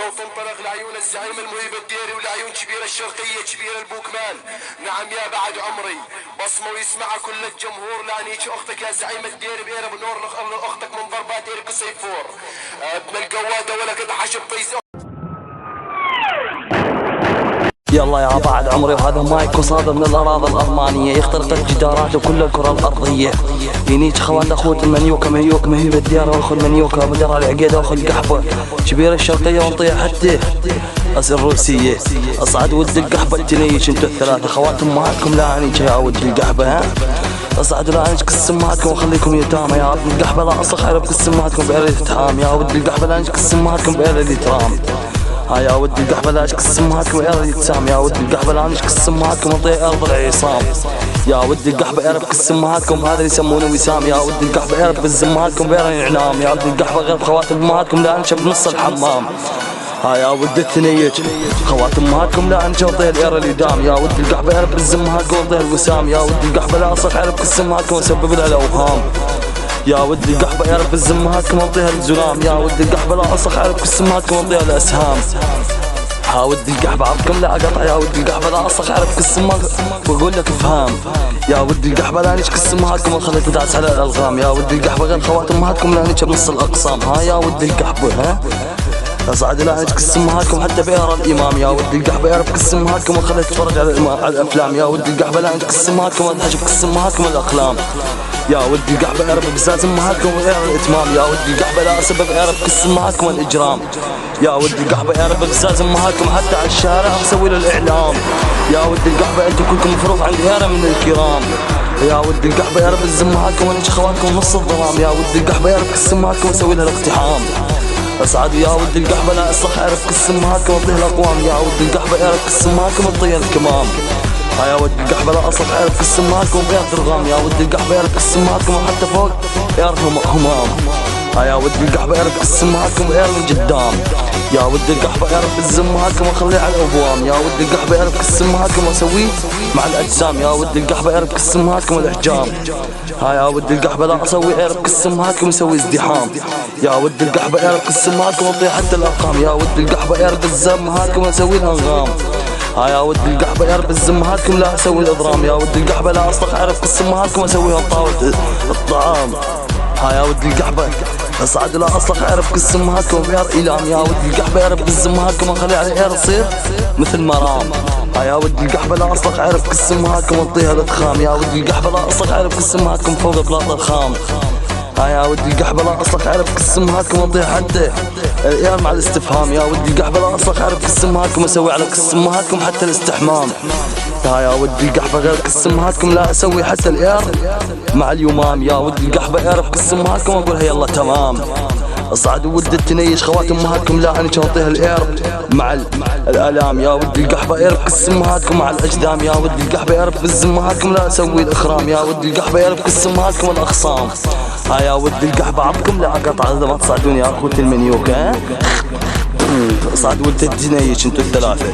وتنطلق لعيون الزعيم المهيب الديري ولعيون كبيرة الشرقية كبيرة البوكمان. نعم يا بعد عمري بصمة ويسمع كل الجمهور لانيك اختك يا زعيم الديري بقيرة بنور اختك من ضربات ديرك السيفور ابن القوادة ولقد حشب طيس. يلا يا بعد عمري وهذا مايك وصادر من الاراضي الارمانيه يخترق الجدارات وكل الكره الارضيه. ينيك خوات اخوت المنيوكه مهيوك مهيب الديار واخو المنيوكه بدر العقيده واخو القحبه كبير الشرقيه ونطيح حتى اسر الروسيه. اصعد ولد القحبه التنيش انتو الثلاثه خوات امهاتكم لا عنيك يا ولد القحبه ها. اصعدوا لا عنيك كس امهاتكم وخليكم يتامى يا ولد القحبه لا اصلح عرب كس امهاتكم بئر التحام يا ولد القحبه لا عنيك كس امهاتكم بئر الترام. ها يا ولد القحبه لا اشكس امهاتكم ارض يتسام يا ولد القحبه لا اشكس امهاتكم اطيع ارض العصام. يا ولد القحبه ارب كس امهاتكم هذا اللي يسمونه وسام يا ولد القحبه ارب كس امهاتكم بير العنام يا ولد القحبه غير خواتم امهاتكم لا انشب بنص الحمام. ها يا ولد الثنيج خواتم امهاتكم لا انشب اطيع الار الادام يا ولد القحبه ارب كس امهاتكم اطيع الوسام يا ولد القحبه لا اصح ارب كس امهاتكم وسبب لها الاوهام. يا ولد القحبه يا رب الزمهاتكم انطيها الزلام يا ولد القحبه لا اصخ عرب كسمهاتكم انطيها الاسهام. يا ولد القحبه عربكم لا اقطع يا ولد القحبه لا اصخ عرب كسمهاتكم واقول لك افهام. يا ولد القحبه لا نيش كسمهاتكم وخليت داس على الالغام يا ولد القحبه غير خوات امهاتكم لا نيش بنص الاقسام. ها يا ولد القحبه ها اصعد لا نيش كسمهاتكم حتى بير الامام يا ولد القحبه يا رب كسمهاتكم وخليت تتفرج على الافلام يا ولد القحبه لا نيش كسمهاتكم وتحجب كسمهاتكم الاقلام. يا ولد القحبه يا رب بزاز امهاتكم وغير الاتمام يا ولد القحبه لا سبب يا رب كس امهاتكم الاجرام. يا ولد القحبه يا رب بزاز امهاتكم حتى على الشارع مسوي له الاعلام. يا ولد القحبه انتم كلكم مفروض عند غيره من الكرام. يا ولد القحبه يا رب امهاتكم ونيش خواتكم نص الظلام يا ولد القحبه يا رب كس امهاتكم وسوي لها الاقتحام. اصعدوا يا ولد القحبه لا اصلح يا رب كس امهاتكم واطيه الاقوام يا ولد القحبه يا رب كس امهاتكم واطيه الكمام. ها يا ولد القحبه لا اصلح يا رب كس امهاتكم وغير درغام يا ولد القحبه يا رب كس امهاتكم وحتى فوق يعرفوا همام. ها يا ولد القحبه يا رب كس امهاتكم وغير من قدام يا ولد القحبه يا رب الزمهاتكم واخليه على الابوام يا ولد القحبه يا رب كس امهاتكم واسويه مع الاجسام يا ولد القحبه يا رب كس امهاتكم والاحجام. ها يا ولد القحبه لا اسوي يا رب كس امهاتكم يسوي ازدحام. يا ولد القحبه يا رب كس امهاتكم واطيح حتى الارقام يا ولد القحبه يا رب الزمهاتكم واسوي لها انغام. ها يا ولد القحبه يا رب الزمهاتكم لا اسوي الاضرام يا ولد القحبه لا اصلح عرف كس امهاتكم واسويها طاوله الطعام. ها يا ولد القحبه اصعد لا اصلح عرف كس امهاتكم بير ايلام يا ولد القحبه يا رب الزمهاتكم واخلي على اير تصير مثل مرام. ها يا ولد القحبه لا اصلح عرف كس امهاتكم وانطيها الاضخام يا ولد القحبه لا اصلح عرف كس امهاتكم فوق بلاط الخام. ها يا ولد القحبه لا اصلح عرف كس امهاتكم وانطيها حتى الاير مع الاستفهام يا ولد القحبه لا اصلح عرف كس امهاتكم واسوي على كس امهاتكم حتى الاستحمام. يا ولد القحبه غير كس امهاتكم لا اسوي حتى الاير مع اليمام يا ولد القحبه اعرف كس امهاتكم واقولها يلا تمام. اصعدوا ولد التنيش خوات امهاتكم لا انا انطيها الاير مع الالام يا ولد القحبه اعرف كس امهاتكم مع الاجدام يا ولد القحبه اعرف امهاتكم لا اسوي الاخرام يا ولد القحبه اعرف كس امهاتكم الاخصام. ها يا ولد القحبه عبكم لا اقطع اذا ما تصعدون يا اخوتي المنيوكه. اصعد ولد التنيش انتو الثلاثه.